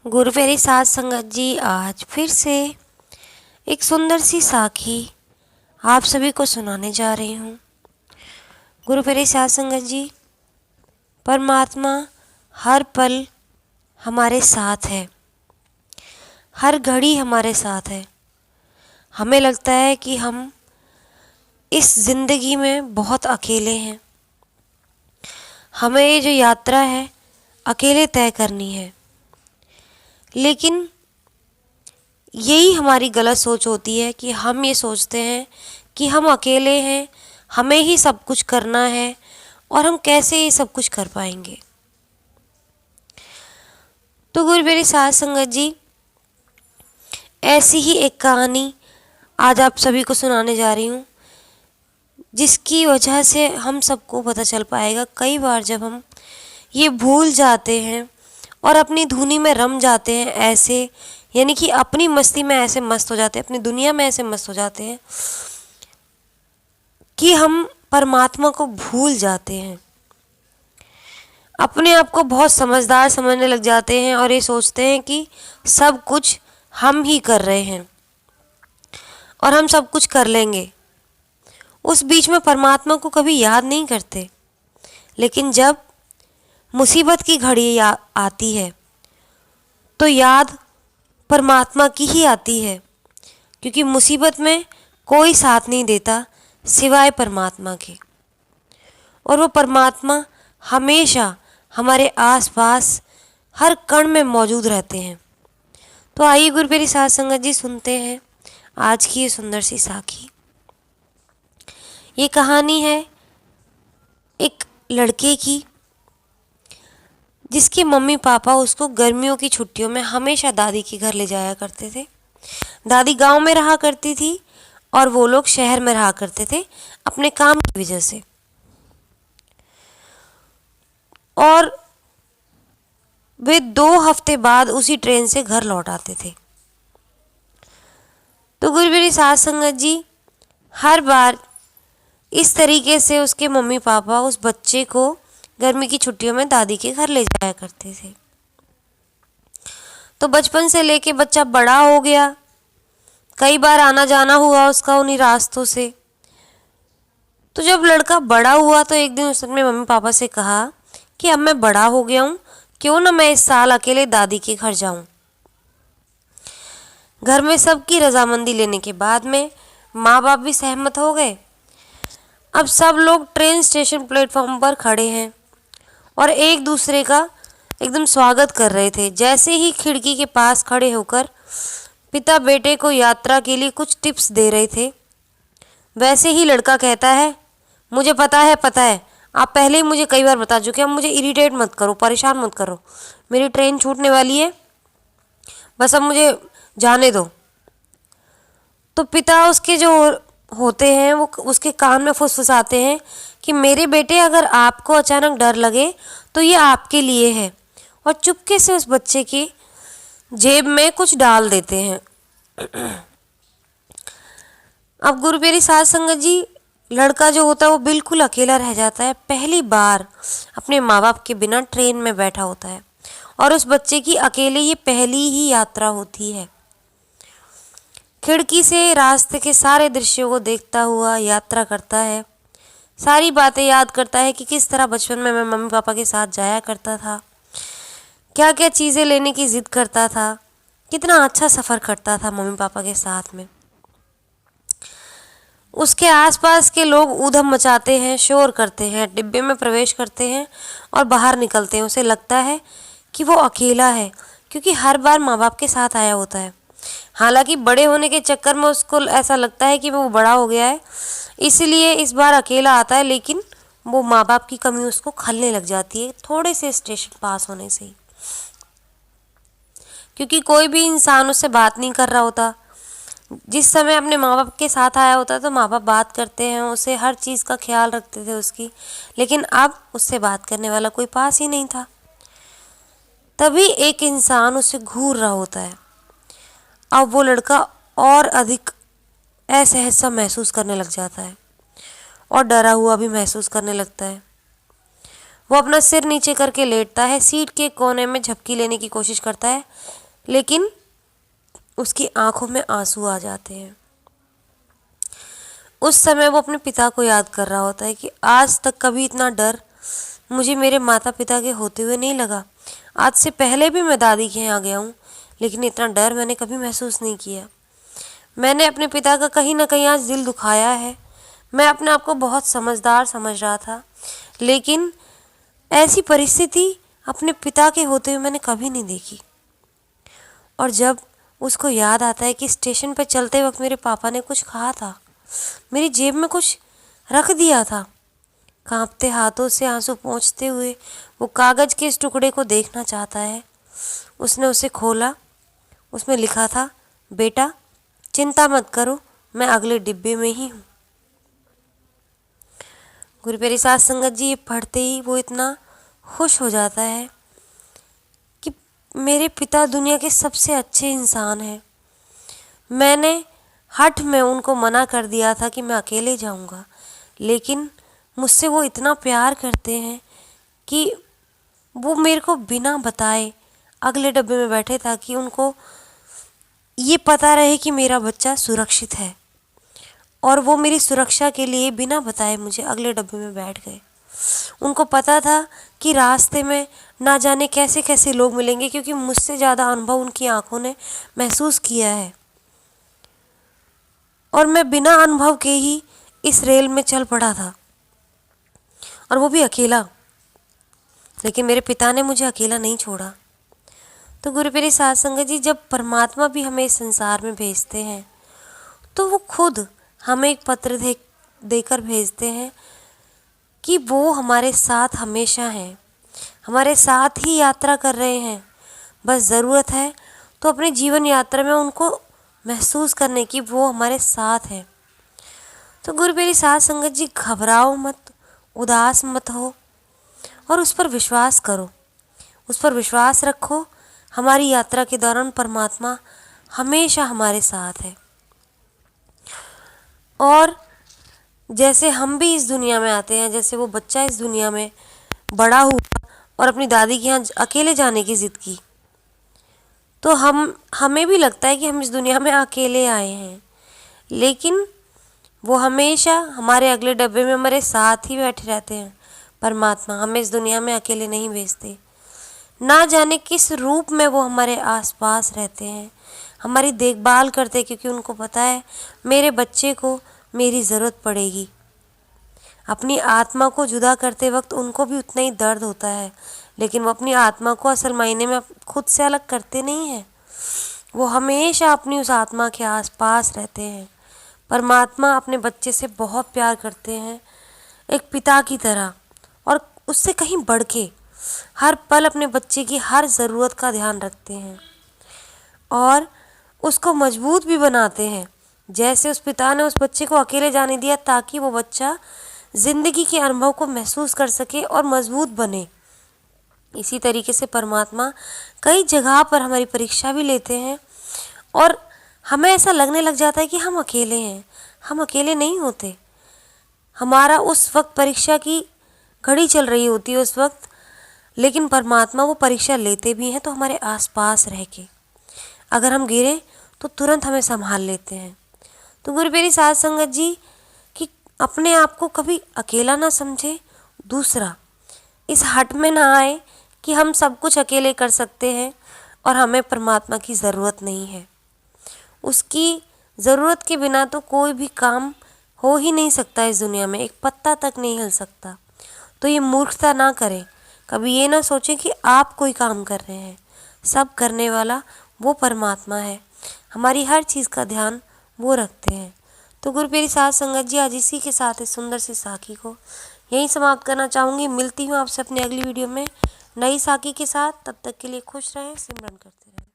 गुरु प्यारी साध संगत जी, आज फिर से एक सुंदर सी साखी आप सभी को सुनाने जा रही हूँ। गुरु प्यारी साध संगत जी, परमात्मा हर पल हमारे साथ है, हर घड़ी हमारे साथ है। हमें लगता है कि हम इस ज़िंदगी में बहुत अकेले हैं। हमें ये जो यात्रा है अकेले तय करनी है, लेकिन यही हमारी गलत सोच होती है कि हम ये सोचते हैं कि हम अकेले हैं, हमें ही सब कुछ करना है और हम कैसे ये सब कुछ कर पाएंगे। तो गुरु मेरी साध संगत जी, ऐसी ही एक कहानी आज आप सभी को सुनाने जा रही हूँ, जिसकी वजह से हम सबको पता चल पाएगा। कई बार जब हम ये भूल जाते हैं और अपनी धुनी में रम जाते हैं, ऐसे यानी कि अपनी मस्ती में ऐसे मस्त हो जाते हैं, अपनी दुनिया में ऐसे मस्त हो जाते हैं कि हम परमात्मा को भूल जाते हैं। अपने आप को बहुत समझदार समझने लग जाते हैं और ये सोचते हैं कि सब कुछ हम ही कर रहे हैं और हम सब कुछ कर लेंगे। उस बीच में परमात्मा को कभी याद नहीं करते। लेकिन जब मुसीबत की घड़ी आती है तो याद परमात्मा की ही आती है, क्योंकि मुसीबत में कोई साथ नहीं देता सिवाय परमात्मा के, और वो परमात्मा हमेशा हमारे आसपास हर कण में मौजूद रहते हैं। तो आइए गुरु प्यारी साध संगत जी, सुनते हैं आज की ये सुंदर सी साखी। ये कहानी है एक लड़के की, जिसके मम्मी पापा उसको गर्मियों की छुट्टियों में हमेशा दादी के घर ले जाया करते थे। दादी गांव में रहा करती थी और वो लोग शहर में रहा करते थे अपने काम की वजह से। और वे 2 हफ्ते बाद उसी ट्रेन से घर लौट आते थे। तो गुरु मेरी साध संगत जी, हर बार इस तरीके से उसके मम्मी पापा उस बच्चे को गर्मी की छुट्टियों में दादी के घर ले जाया करते थे। तो बचपन से लेके बच्चा बड़ा हो गया, कई बार आना जाना हुआ उसका उन्हीं रास्तों से। तो जब लड़का बड़ा हुआ तो एक दिन उसने मम्मी पापा से कहा कि अब मैं बड़ा हो गया हूँ, क्यों ना मैं इस साल अकेले दादी के घर जाऊं। घर में सबकी रजामंदी लेने के बाद में माँ बाप भी सहमत हो गए। अब सब लोग ट्रेन स्टेशन प्लेटफॉर्म पर खड़े हैं और एक दूसरे का एकदम स्वागत कर रहे थे। जैसे ही खिड़की के पास खड़े होकर पिता बेटे को यात्रा के लिए कुछ टिप्स दे रहे थे, वैसे ही लड़का कहता है, मुझे पता है, आप पहले ही मुझे कई बार बता चुके हैं, अब मुझे इरिटेट मत करो, परेशान मत करो, मेरी ट्रेन छूटने वाली है, बस अब मुझे जाने दो। तो पिता उसके जो होते हैं वो उसके कान में फुसफुसाते हैं कि मेरे बेटे, अगर आपको अचानक डर लगे तो ये आपके लिए है, और चुपके से उस बच्चे की जेब में कुछ डाल देते हैं। अब गुरु प्यारी साध संगत जी, लड़का जो होता है वो बिल्कुल अकेला रह जाता है। पहली बार अपने माँ बाप के बिना ट्रेन में बैठा होता है और उस बच्चे की अकेले ये पहली ही यात्रा होती है। खिड़की से रास्ते के सारे दृश्यों को देखता हुआ यात्रा करता है, सारी बातें याद करता है कि किस तरह बचपन में मैं मम्मी पापा के साथ जाया करता था, क्या क्या चीज़ें लेने की ज़िद करता था, कितना अच्छा सफ़र करता था मम्मी पापा के साथ में। उसके आसपास के लोग ऊधम मचाते हैं, शोर करते हैं, डिब्बे में प्रवेश करते हैं और बाहर निकलते हैं। उसे लगता है कि वो अकेला है, क्योंकि हर बार माँ बाप के साथ आया होता है। हालांकि बड़े होने के चक्कर में उसको ऐसा लगता है कि वो बड़ा हो गया है, इसलिए इस बार अकेला आता है, लेकिन वो माँ बाप की कमी उसको खलने लग जाती है थोड़े से स्टेशन पास होने से ही, क्योंकि कोई भी इंसान उससे बात नहीं कर रहा होता। जिस समय अपने माँ बाप के साथ आया होता है तो माँ बाप बात करते हैं, उसे हर चीज़ का ख्याल रखते थे उसकी, लेकिन अब उससे बात करने वाला कोई पास ही नहीं था। तभी एक इंसान उसे घूर रहा होता है। अब वो लड़का और अधिक असहज सा महसूस करने लग जाता है और डरा हुआ भी महसूस करने लगता है। वो अपना सिर नीचे करके लेटता है, सीट के कोने में झपकी लेने की कोशिश करता है, लेकिन उसकी आंखों में आंसू आ जाते हैं। उस समय वो अपने पिता को याद कर रहा होता है कि आज तक कभी इतना डर मुझे मेरे माता पिता के होते हुए नहीं लगा। आज से पहले भी मैं दादी के यहाँ गया हूँ, लेकिन इतना डर मैंने कभी महसूस नहीं किया। मैंने अपने पिता का कहीं ना कहीं आज दिल दुखाया है। मैं अपने आप को बहुत समझदार समझ रहा था, लेकिन ऐसी परिस्थिति अपने पिता के होते हुए मैंने कभी नहीं देखी। और जब उसको याद आता है कि स्टेशन पर चलते वक्त मेरे पापा ने कुछ कहा था, मेरी जेब में कुछ रख दिया था, कांपते हाथों से आंसू पोंछते हुए वो कागज़ के इस टुकड़े को देखना चाहता है। उसने उसे खोला, उसमें लिखा था, बेटा चिंता मत करो, मैं अगले डिब्बे में ही हूँ। गुरु प्यारी साध संगत जी, ये पढ़ते ही वो इतना खुश हो जाता है कि मेरे पिता दुनिया के सबसे अच्छे इंसान हैं। मैंने हठ में उनको मना कर दिया था कि मैं अकेले जाऊंगा, लेकिन मुझसे वो इतना प्यार करते हैं कि वो मेरे को बिना बताए अगले डब्बे में बैठे ताकि उनको ये पता रहे कि मेरा बच्चा सुरक्षित है। और वो मेरी सुरक्षा के लिए बिना बताए मुझे अगले डब्बे में बैठ गए। उनको पता था कि रास्ते में ना जाने कैसे कैसे लोग मिलेंगे, क्योंकि मुझसे ज़्यादा अनुभव उनकी आंखों ने महसूस किया है। और मैं बिना अनुभव के ही इस रेल में चल पड़ा था, और वो भी अकेला। लेकिन मेरे पिता ने मुझे अकेला नहीं छोड़ा। तो गुरु प्यारी साध संगत जी, जब परमात्मा भी हमें इस संसार में भेजते हैं तो वो खुद हमें एक पत्र देकर भेजते हैं कि वो हमारे साथ हमेशा हैं, हमारे साथ ही यात्रा कर रहे हैं। बस ज़रूरत है तो अपनी जीवन यात्रा में उनको महसूस करने की, वो हमारे साथ हैं। तो गुरु प्यारी साध संगत जी, घबराओ मत, उदास मत हो, और उस पर विश्वास करो, उस पर विश्वास रखो। हमारी यात्रा के दौरान परमात्मा हमेशा हमारे साथ है। और जैसे हम भी इस दुनिया में आते हैं, जैसे वो बच्चा इस दुनिया में बड़ा हुआ और अपनी दादी के यहाँ अकेले जाने की ज़िद की, तो हमें भी लगता है कि हम इस दुनिया में अकेले आए हैं, लेकिन वो हमेशा हमारे अगले डब्बे में हमारे साथ ही बैठे रहते हैं। परमात्मा हमें इस दुनिया में अकेले नहीं भेजते। ना जाने किस रूप में वो हमारे आसपास रहते हैं, हमारी देखभाल करते हैं, क्योंकि उनको पता है मेरे बच्चे को मेरी ज़रूरत पड़ेगी। अपनी आत्मा को जुदा करते वक्त उनको भी उतना ही दर्द होता है, लेकिन वो अपनी आत्मा को असल मायने में खुद से अलग करते नहीं हैं। वो हमेशा अपनी उस आत्मा के आसपास रहते हैं। परमात्मा अपने बच्चे से बहुत प्यार करते हैं, एक पिता की तरह, और उससे कहीं बढ़ के हर पल अपने बच्चे की हर ज़रूरत का ध्यान रखते हैं और उसको मजबूत भी बनाते हैं। जैसे उस पिता ने उस बच्चे को अकेले जाने दिया ताकि वो बच्चा ज़िंदगी के अनुभव को महसूस कर सके और मजबूत बने, इसी तरीके से परमात्मा कई जगह पर हमारी परीक्षा भी लेते हैं और हमें ऐसा लगने लग जाता है कि हम अकेले हैं। हम अकेले नहीं होते। हमारा उस वक्त परीक्षा की घड़ी चल रही होती है उस वक्त, लेकिन परमात्मा वो परीक्षा लेते भी हैं तो हमारे आसपास रह के। अगर हम गिरे तो तुरंत हमें संभाल लेते हैं। तो गुरु प्यारी साध संगत जी, कि अपने आप को कभी अकेला ना समझे। दूसरा, इस हट में ना आए कि हम सब कुछ अकेले कर सकते हैं और हमें परमात्मा की ज़रूरत नहीं है। उसकी ज़रूरत के बिना तो कोई भी काम हो ही नहीं सकता इस दुनिया में, एक पत्ता तक नहीं हिल सकता। तो ये मूर्खता ना करें, कभी ये ना सोचें कि आप कोई काम कर रहे हैं। सब करने वाला वो परमात्मा है, हमारी हर चीज़ का ध्यान वो रखते हैं। तो गुरु प्यारी साध संगत जी, आज इसी के साथ इस सुंदर सी साखी को यहीं समाप्त करना चाहूँगी। मिलती हूँ आपसे अपनी अगली वीडियो में नई साखी के साथ। तब तक के लिए खुश रहें, सिमरन करते रहें।